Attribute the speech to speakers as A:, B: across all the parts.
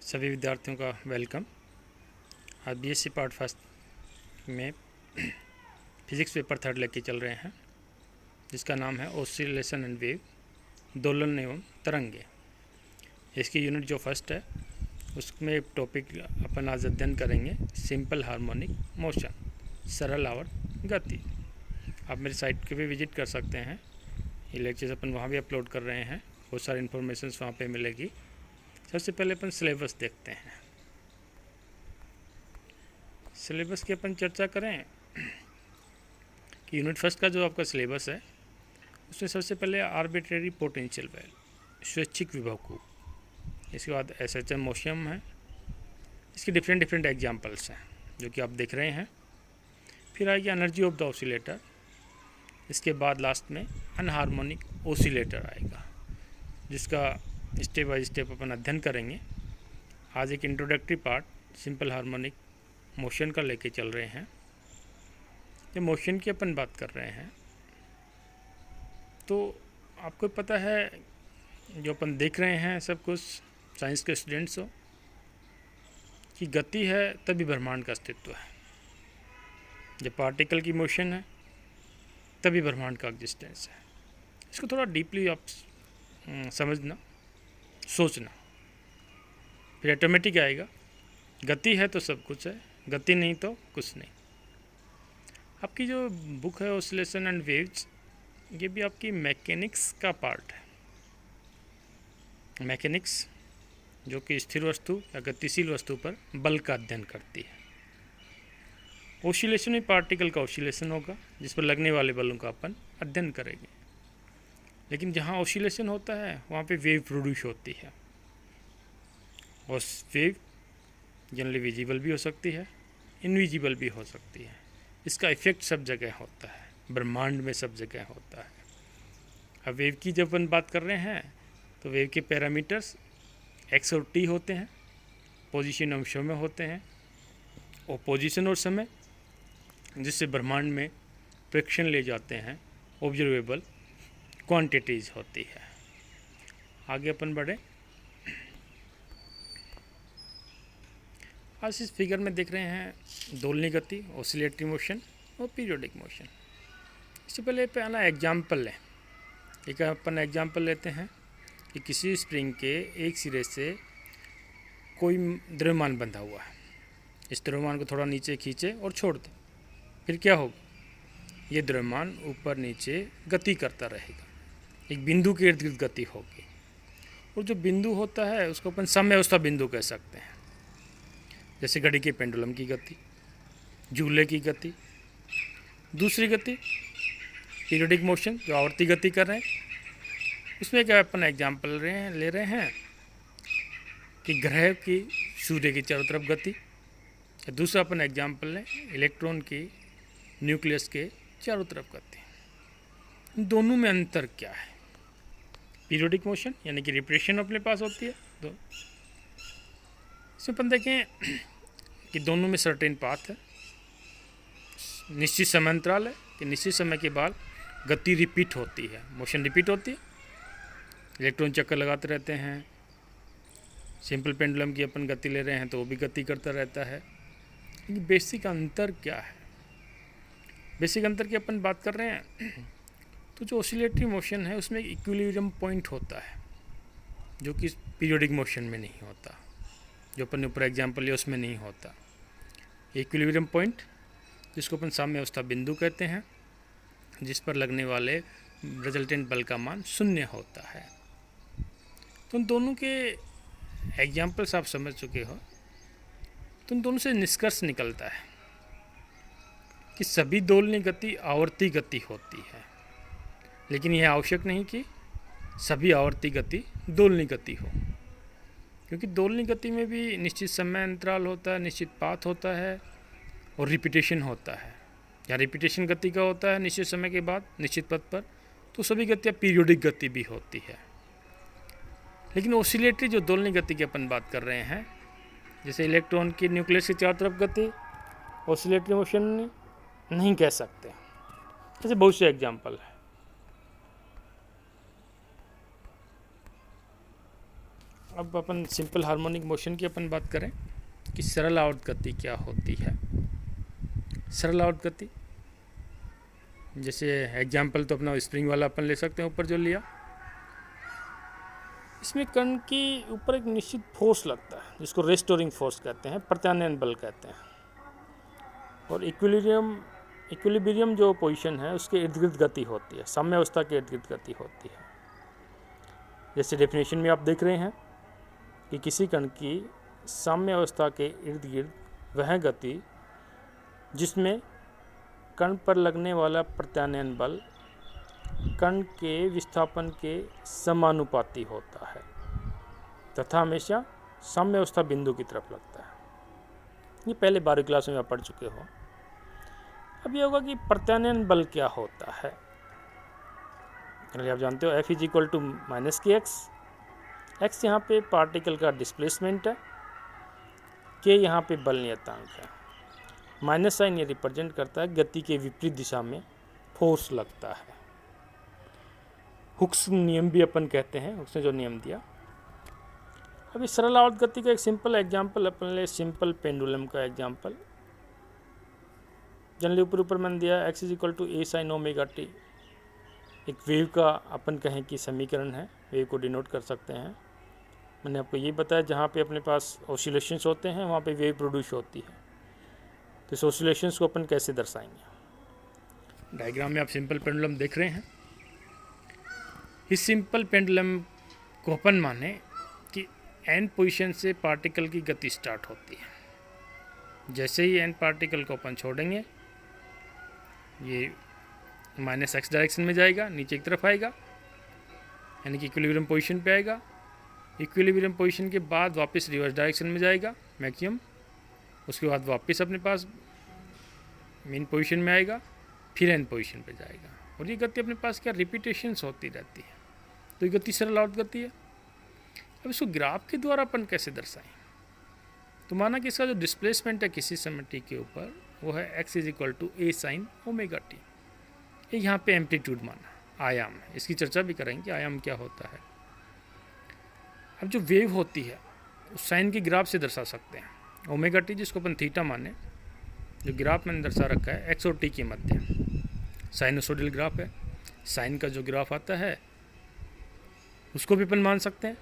A: सभी विद्यार्थियों का वेलकम। आज बीएससी पार्ट फर्स्ट में फिजिक्स पेपर थर्ड लेके चल रहे हैं, जिसका नाम है ऑसिलेशन एंड वेव, दोलन एवं तरंगे। इसकी यूनिट जो फर्स्ट है उसमें एक टॉपिक अपन आज अध्ययन करेंगे, सिंपल हार्मोनिक मोशन, सरल आवर्त गति। आप मेरी साइट पे भी विजिट कर सकते हैं। ये लेक्चर्स अपन वहाँ भी अपलोड कर रहे हैं, बहुत सारी इन्फॉर्मेशन वहाँ पे मिलेगी। सबसे पहले अपन सिलेबस देखते हैं। सिलेबस की अपन चर्चा करें कि यूनिट फर्स्ट का जो आपका सिलेबस है उसमें सबसे पहले आर्बिट्रेरी पोटेंशियल वैल्यू, स्वैच्छिक विभव को, इसके बाद एसएचएम मोशन है। इसके डिफरेंट एग्जांपल्स हैं जो कि आप देख रहे हैं। फिर आएगी एनर्जी ऑफ द ऑसिलेटर। इसके बाद लास्ट में अनहार्मोनिक ऑसिलेटर आएगा, जिसका स्टेप बाय स्टेप अपन अध्ययन करेंगे। आज एक introductory part simple harmonic motion का लेके चल रहे हैं। जब मोशन की अपन बात कर रहे हैं तो आपको पता है, जो अपन देख रहे हैं सब कुछ साइंस के स्टूडेंट्स हो, कि गति है तभी ब्रह्मांड का अस्तित्व है। जब पार्टिकल की मोशन है तभी ब्रह्मांड का एग्जिस्टेंस है। इसको थोड़ा डीपली आप समझना, सोचना, फिर ऑटोमेटिक आएगा। गति है तो सब कुछ है, गति नहीं तो कुछ नहीं। आपकी जो बुक है ऑसिलेशन एंड वेव्स, ये भी आपकी मैकेनिक्स का पार्ट है। मैकेनिक्स जो कि स्थिर वस्तु या गतिशील वस्तु पर बल का अध्ययन करती है। ऑसिलेशन में पार्टिकल का ऑसिलेशन होगा, जिस पर लगने वाले बलों का अपन अध्ययन करेंगे। लेकिन जहाँ ऑसिलेशन होता है वहाँ पे वेव प्रोड्यूस होती है, और वेव जनरली विजिबल भी हो सकती है, इनविजिबल भी हो सकती है। इसका इफेक्ट सब जगह होता है, ब्रह्मांड में सब जगह होता है। अब वेव की जब अपन बात कर रहे हैं तो वेव के पैरामीटर्स एक्स और टी होते हैं, पोजीशन और समय होते हैं, और पोजीशन और समय जिससे ब्रह्मांड में प्रेक्षण ले जाते हैं, ऑब्जर्वेबल क्वांटिटीज़ होती है। आगे अपन बढ़े। आज इस फिगर में देख रहे हैं दोलनी गति, ऑसिलेटरी मोशन और पीरियोडिक मोशन। इससे पहले पहला एग्जाम्पल लें। एक अपन एग्जाम्पल लेते हैं कि किसी स्प्रिंग के एक सिरे से कोई द्रव्यमान बंधा हुआ है। इस द्रव्यमान को थोड़ा नीचे खींचे और छोड़ दें, फिर क्या होगा? ये द्रव्यमान ऊपर नीचे गति करता रहेगा, एक बिंदु के इर्द गिर्द गति होगी। और जो बिंदु होता है उसको अपन समयावस्था बिंदु कह सकते हैं, जैसे घड़ी के पेंडुलम की गति, झूले की गति। दूसरी गति पीरियोडिक मोशन, जो आवर्ती गति कर रहे हैं, उसमें क्या अपन एग्जाम्पल ले रहे हैं कि ग्रह की सूर्य की चारों तरफ गति। दूसरा अपन एग्जाम्पल लें इलेक्ट्रॉन की न्यूक्लियस के चारों तरफ गति। दोनों में अंतर क्या है? पीरियोडिक मोशन यानी कि रिपीटेशन अपने पास होती है दो। इसमें अपन देखें कि दोनों में सर्टेन पाथ है, निश्चित समय अंतराल है कि निश्चित समय के बाद गति रिपीट होती है, मोशन रिपीट होती है। इलेक्ट्रॉन चक्कर लगाते रहते हैं। सिंपल पेंडुलम की अपन गति ले रहे हैं तो वो भी गति करता रहता है। लेकिन बेसिक अंतर क्या है? बेसिक अंतर की अपन बात कर रहे हैं तो जो ऑसिलेटरी मोशन है उसमें एक इक्विलिब्रियम पॉइंट होता है, जो कि पीरियोडिक मोशन में नहीं होता। जो अपन ने ऊपर एग्जाम्पल लिया उसमें नहीं होता। इक्विलिब्रियम पॉइंट, जिसको अपन साम्यावस्था बिंदु कहते हैं, जिस पर लगने वाले रिजल्टेंट बल का मान शून्य होता है। तो उन दोनों के एग्जाम्पल्स आप समझ चुके हो, तो उन दोनों से निष्कर्ष निकलता है कि सभी दोलनी गति आवर्ती गति होती है। लेकिन यह आवश्यक नहीं कि सभी आवर्ती गति दोलनी गति हो, क्योंकि दोलनी गति में भी निश्चित समय अंतराल होता है, निश्चित पाथ होता है और रिपीटेशन होता है। या रिपीटेशन गति का होता है निश्चित समय के बाद निश्चित पथ पर, तो सभी गतियाँ पीरियोडिक गति भी होती है। लेकिन ऑसिलेटरी जो दोलनी गति की अपन बात कर रहे हैं, जैसे इलेक्ट्रॉन की न्यूक्लियस के चारों तरफ गति, ऑसिलेटरी मोशन नहीं कह सकते। ऐसे बहुत से एग्जाम्पल है। अब अपन सिंपल हार्मोनिक मोशन की अपन बात करें कि सरल आवर्त गति क्या होती है। सरल आवर्त गति, जैसे एग्जाम्पल तो अपना स्प्रिंग वाला अपन ले सकते हैं, ऊपर जो लिया, इसमें कण के ऊपर एक निश्चित फोर्स लगता है जिसको रेस्टोरिंग फोर्स कहते हैं, प्रत्यानयन बल कहते हैं। और इक्विलिब्रियम जो पोजीशन है उसके इर्द गिर्द गति होती है, साम्य अवस्था के इर्द गिर्द गति होती है। जैसे डेफिनेशन में आप देख रहे हैं कि किसी कण की साम्य अवस्था के इर्द गिर्द वह गति जिसमें कण पर लगने वाला प्रत्यानयन बल कण के विस्थापन के समानुपाती होता है तथा हमेशा साम्य अवस्था बिंदु की तरफ लगता है। ये पहले 12वीं क्लास में आप पढ़ चुके हो। अब ये होगा कि प्रत्यानयन बल क्या होता है। आप जानते हो F is equal to minus k x. X यहाँ पे पार्टिकल का डिस्प्लेसमेंट है, के यहाँ पे बल नियतांक है, माइनस साइन ये रिप्रेजेंट करता है गति के विपरीत दिशा में फोर्स लगता है। हुक्स नियम भी अपन कहते हैं, उसने जो नियम दिया। अब इस सरल आवर्त गति का एक सिंपल एग्जांपल अपन ले, सिंपल पेंडुलम का एग्जांपल। जनरली ऊपर मैंने दिया x is equal to a sine omega t. एक वेव का अपन कहें कि समीकरण है, वेव को डिनोट कर सकते हैं। मैंने आपको ये बताया जहाँ पे अपने पास ऑसिलेशंस होते हैं वहाँ पे वेव प्रोड्यूस होती है। तो इस ऑसिलेशंस को अपन कैसे दर्शाएंगे। डायग्राम में आप सिंपल पेंडुलम देख रहे हैं। इस सिंपल पेंडुलम को अपन माने कि एन पोजीशन से पार्टिकल की गति स्टार्ट होती है। जैसे ही एन पार्टिकल को अपन छोड़ेंगे ये माइनस एक्स डायरेक्शन में जाएगा, नीचे की तरफ आएगा, यानी कि इक्विलिब्रियम पोजीशन पे आएगा। इक्विलिब्रियम पोजीशन के बाद वापस रिवर्स डायरेक्शन में जाएगा मैक्सिमम, उसके बाद वापस अपने पास मेन पोजीशन में आएगा, फिर एन पोजीशन पे जाएगा। और ये गति अपने पास क्या रिपीटेशंस होती रहती है। तो ये गति सरल आवर्त गति है। अब इसको ग्राफ के द्वारा अपन कैसे दर्शाएं। तो माना कि इसका जो डिस्प्लेसमेंट है किसी समय टी के ऊपर वो है x is equal to a sine omega t. ये यहाँ पे एम्पलीट्यूड माना, आयाम है। इसकी चर्चा भी करेंगे कि आयाम क्या होता है। अब जो वेव होती है उस साइन के ग्राफ से दर्शा सकते हैं। ओमेगा टी जिसको अपन थीटा माने, जो ग्राफ मैंने दर्शा रखा है एक्स और टी के मध्य साइनोसोडियल ग्राफ है। साइन का जो ग्राफ आता है उसको भी अपन मान सकते हैं।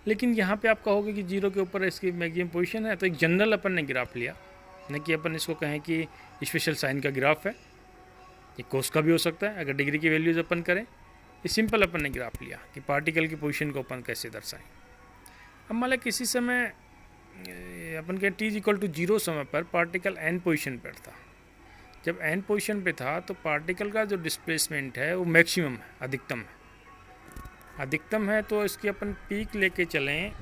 A: लेकिन यहाँ पे आप कहोगे कि जीरो के ऊपर इसकी मैक्सिमम पोजीशन है, तो एक जनरल अपन ने ग्राफ लिया, न कि अपन इसको कहें कि स्पेशल साइन का ग्राफ है। ये कोस का भी हो सकता है अगर डिग्री की वैल्यूज अपन करें। ये सिंपल अपन ने ग्राफ लिया कि पार्टिकल की पोजीशन को अपन कैसे दर्शाएं। अब मान लें किसी समय अपन के टी इक्वल टू 0 समय पर पार्टिकल एन पोजीशन पर था। जब एन पोजीशन पे था तो पार्टिकल का जो डिस्प्लेसमेंट है वो मैक्सिमम है, अधिकतम है। अधिकतम है तो इसकी अपन पीक लेके चलें।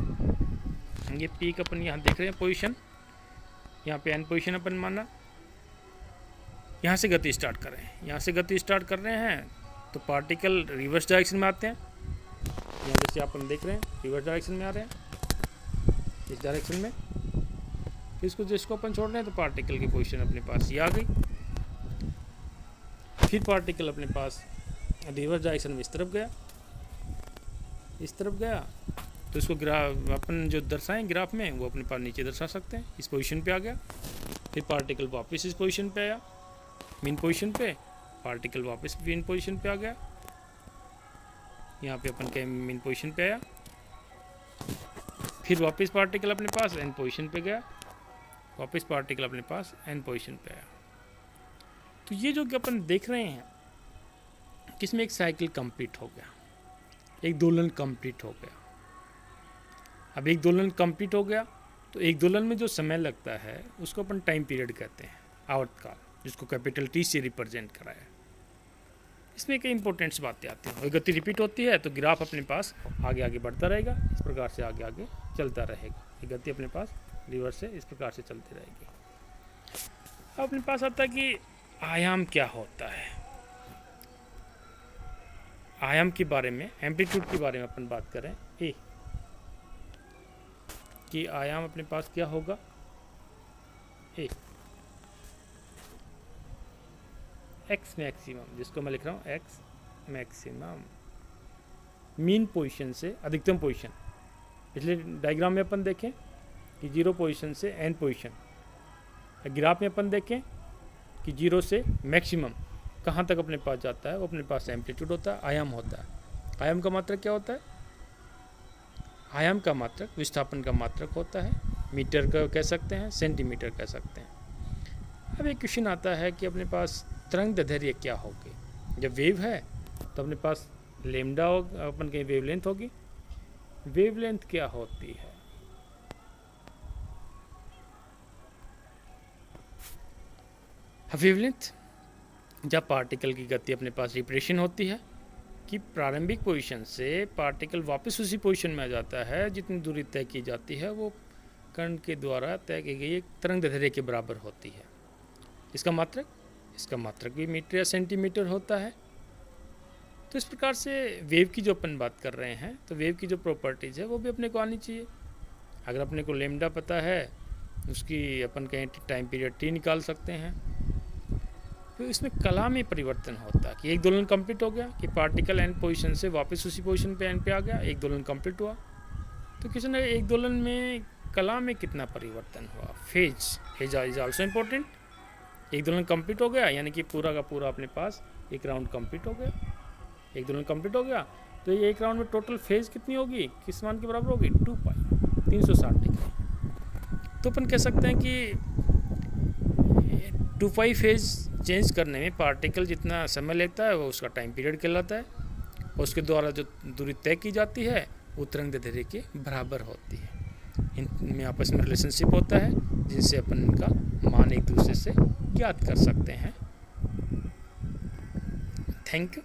A: ये पीक अपन यहाँ देख रहे हैं पोजीशन, यहाँ पे एन पोजीशन अपन माना। यहाँ से गति स्टार्ट कर रहे हैं, यहाँ से गति स्टार्ट कर रहे हैं तो पार्टिकल रिवर्स डायरेक्शन में आते हैं। यहाँ जैसे अपन देख रहे हैं रिवर्स डायरेक्शन में आ रहे हैं, इस डायरेक्शन में। इसको जिसको अपन छोड़ रहे हैं तो पार्टिकल की पोजीशन अपने पास ये आ गई। फिर पार्टिकल अपने पास रिवर्स डायरेक्शन में इस तरफ गया, इस तरफ गया तो इसको ग्राफ अपन जो दर्शाएं ग्राफ में वो अपने पास नीचे दर्शा सकते हैं। इस पोजीशन पे आ गया, फिर पार्टिकल वापस इस पोजीशन पे आया मेन पोजीशन पे, पार्टिकल वापस मेन पोजीशन पे आ गया। यहाँ पे अपन के मेन पोजीशन पे आया, फिर वापस पार्टिकल अपने पास एन पोजीशन पे गया, वापस पार्टिकल अपने पास एन पोजीशन पे आया। तो ये जो कि अपन देख रहे हैं किसमें एक साइकिल कंप्लीट हो गया, एक दोलन कंप्लीट हो गया। अब एक दोलन कंप्लीट हो गया तो एक दोलन में जो समय लगता है उसको अपन टाइम पीरियड कहते हैं, आवर्तकाल, जिसको कैपिटल टी से रिप्रेजेंट कराया। इसमें कई इंपॉर्टेंट्स बातें आती हैं। गति रिपीट होती है तो ग्राफ अपने पास आगे आगे बढ़ता रहेगा, इस प्रकार से आगे आगे चलता रहेगा। ये गति अपने पास रिवर्स से इस प्रकार से चलती रहेगी। अब अपने पास आता है कि आयाम क्या होता है। आयाम के बारे में, एम्पलीट्यूड के बारे में अपन बात करें ए, कि आयाम अपने पास क्या होगा ए, एक्स मैक्सिमम, जिसको मैं लिख रहा हूँ एक्स मैक्सिमम मीन पोजीशन से अधिकतम पोजीशन। पिछले डायग्राम में अपन देखें कि 0 पोजीशन से एन पोजीशन। ग्राफ में अपन देखें कि 0 से मैक्सिमम कहाँ तक अपने पास जाता है, वो अपने पास एम्पलीट्यूड होता है, आयाम होता है। आयाम का मात्रक क्या होता है? आयाम का मात्रक विस्थापन का मात्रक होता है। मीटर का कह सकते हैं, सेंटीमीटर कह सकते हैं। अब एक क्वेश्चन आता है कि अपने पास तरंग दैर्ध्य क्या होगी? जब वेव है तो अपने पास लेमडा हो, अपन कहीं वेवलेंथ होगी। वेवलेंथ क्या होती है? वेवलेंथ जब पार्टिकल की गति अपने पास रिप्रेशन होती है कि प्रारंभिक पोजीशन से पार्टिकल वापस उसी पोजीशन में आ जाता है, जितनी दूरी तय की जाती है वो कण के द्वारा तय की गई एक तरंग दैर्ध्य के बराबर होती है। इसका मात्रक भी मीटर या सेंटीमीटर होता है। तो इस प्रकार से वेव की जो अपन बात कर रहे हैं, तो वेव की जो प्रॉपर्टीज़ है वो भी अपने को आनी चाहिए। अगर अपने को लेमडा पता है, उसकी अपन कहें टाइम पीरियड टी निकाल सकते हैं। तो इसमें कला में परिवर्तन होता है कि एक दोलन कंप्लीट हो गया, कि पार्टिकल एन पोजीशन से वापस उसी पोजीशन पे एन पे आ गया, एक दोलन कंप्लीट हुआ। तो किसी ने एक दोलन में कला में कितना परिवर्तन हुआ? Phase is also important. एक दोलन कंप्लीट हो गया यानी कि पूरा का पूरा अपने पास एक राउंड कंप्लीट हो गया। एक दोलन कंप्लीट हो गया तो ये एक राउंड में टोटल फेज कितनी होगी, किस मान के बराबर होगी? 2 पाई 360 डिग्री। तो अपन कह सकते हैं कि 2 पाई फेज चेंज करने में पार्टिकल जितना समय लेता है वो उसका टाइम पीरियड कहलाता है, और उसके द्वारा जो दूरी तय की जाती है वो तरंग दैर्ध्य के बराबर होती है। इनमें आपस में रिलेशनशिप होता है जिनसे अपन इनका मान एक दूसरे से ज्ञात कर सकते हैं। Thank you.